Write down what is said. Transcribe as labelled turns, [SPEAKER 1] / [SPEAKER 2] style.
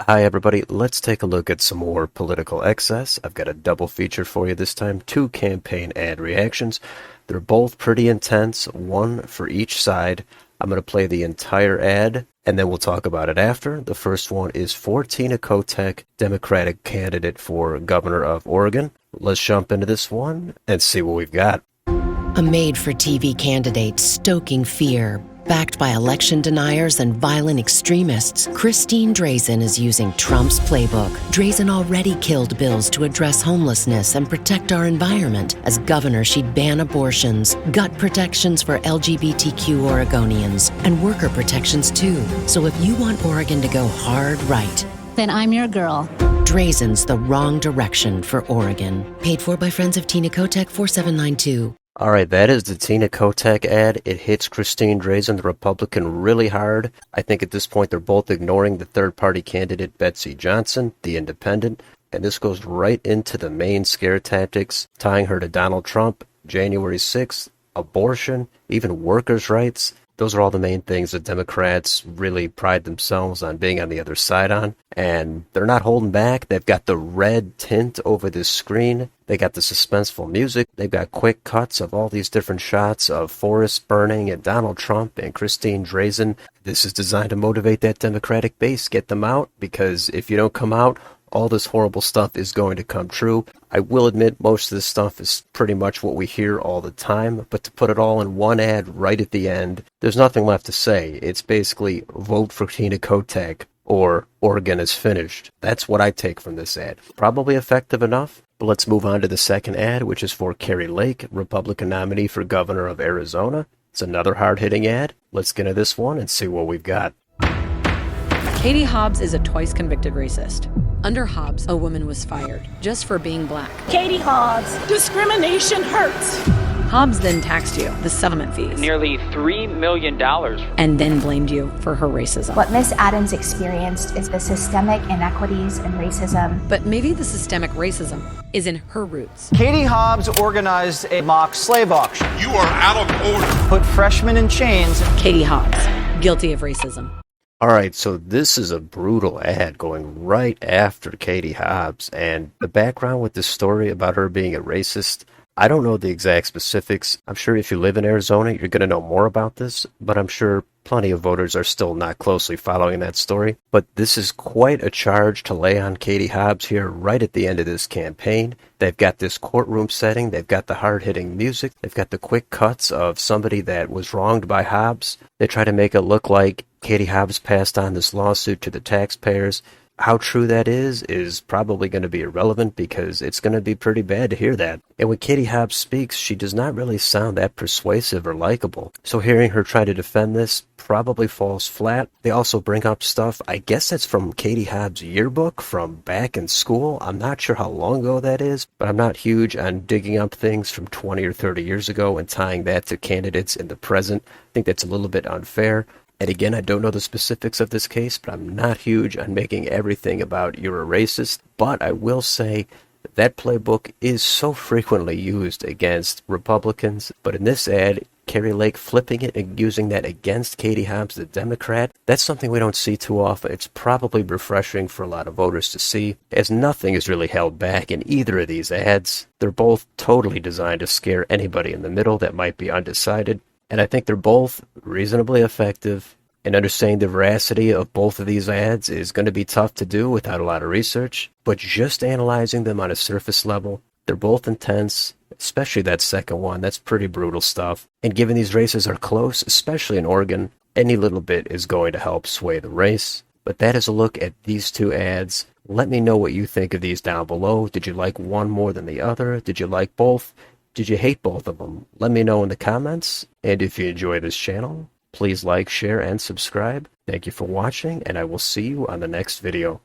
[SPEAKER 1] Hi everybody, let's take a look at some more political excess. I've got a double feature for you this time, 2 campaign ad reactions. They're both pretty intense, one for each side. I'm going to play the entire ad, and then we'll talk about it after. The first one is for Tina Kotek, Democratic candidate for governor of Oregon. Let's jump into this one and see what we've got.
[SPEAKER 2] A made-for-TV candidate stoking fear. Backed by election deniers and violent extremists, Christine Drazan is using Trump's playbook. Drazan already killed bills to address homelessness and protect our environment. As governor, she'd ban abortions, gut protections for LGBTQ Oregonians, and worker protections too. So if you want Oregon to go hard right,
[SPEAKER 3] then I'm your girl.
[SPEAKER 2] Drazan's the wrong direction for Oregon. Paid for by Friends of Tina Kotek, 4792.
[SPEAKER 1] Alright, that is the Tina Kotek ad. It hits Christine Drazan, the Republican, really hard. I think at this point they're both ignoring the third-party candidate, Betsy Johnson, the independent. And this goes right into the main scare tactics, tying her to Donald Trump, January 6th, abortion, even workers' rights. Those are all the main things that Democrats really pride themselves on being on the other side on. And they're not holding back. They've got the red tint over this screen. They got the suspenseful music. They've got quick cuts of all these different shots of forests burning and Donald Trump and Christine Drazan. This is designed to motivate that Democratic base. Get them out, because if you don't come out, all this horrible stuff is going to come true. I will admit most of this stuff is pretty much what we hear all the time, but to put it all in one ad right at the end, there's nothing left to say. It's basically vote for Tina Kotek or Oregon is finished. That's what I take from this ad. Probably effective enough, but let's move on to the second ad, which is for Kari Lake, Republican nominee for governor of Arizona. It's another hard-hitting ad. Let's get into this one and see what we've got.
[SPEAKER 4] Katie Hobbs is a twice convicted racist. Under Hobbs, a woman was fired just for being black.
[SPEAKER 5] Katie Hobbs, discrimination hurts.
[SPEAKER 4] Hobbs then taxed you the settlement fees.
[SPEAKER 6] Nearly $3 million.
[SPEAKER 4] And then blamed you for her racism.
[SPEAKER 7] What Miss Adams experienced is the systemic inequities and racism.
[SPEAKER 4] But maybe the systemic racism is in her roots.
[SPEAKER 8] Katie Hobbs organized a mock slave auction.
[SPEAKER 9] You are out of order.
[SPEAKER 8] Put freshmen in chains.
[SPEAKER 4] Katie Hobbs, guilty of racism.
[SPEAKER 1] Alright, so this is a brutal ad going right after Katie Hobbs, and the background with this story about her being a racist, I don't know the exact specifics. I'm sure if you live in Arizona, you're going to know more about this, but I'm sure plenty of voters are still not closely following that story. But this is quite a charge to lay on Katie Hobbs here right at the end of this campaign. They've got this courtroom setting, they've got the hard-hitting music, they've got the quick cuts of somebody that was wronged by Hobbs. They try to make it look like Katie Hobbs passed on this lawsuit to the taxpayers. How true that is probably going to be irrelevant, because it's going to be pretty bad to hear that. And when Katie Hobbs speaks, she does not really sound that persuasive or likable. So hearing her try to defend this probably falls flat. They also bring up stuff, I guess that's from Katie Hobbs' yearbook from back in school. I'm not sure how long ago that is, but I'm not huge on digging up things from 20 or 30 years ago and tying that to candidates in the present. I think that's a little bit unfair. And again, I don't know the specifics of this case, but I'm not huge on making everything about you're a racist. But I will say that playbook is so frequently used against Republicans. But in this ad, Kari Lake flipping it and using that against Katie Hobbs, the Democrat, that's something we don't see too often. It's probably refreshing for a lot of voters to see, as nothing is really held back in either of these ads. They're both totally designed to scare anybody in the middle that might be undecided. And I think they're both reasonably effective, and understanding the veracity of both of these ads is going to be tough to do without a lot of research, but just analyzing them on a surface level, they're both intense, especially that second one. That's pretty brutal stuff. And given these races are close, especially in Oregon, any little bit is going to help sway the race. But that is a look at these two ads. Let me know what you think of these down below. Did you like one more than the other? Did you like both? Did you hate both of them? Let me know in the comments. And if you enjoy this channel, please like, share, and subscribe. Thank you for watching, and I will see you on the next video.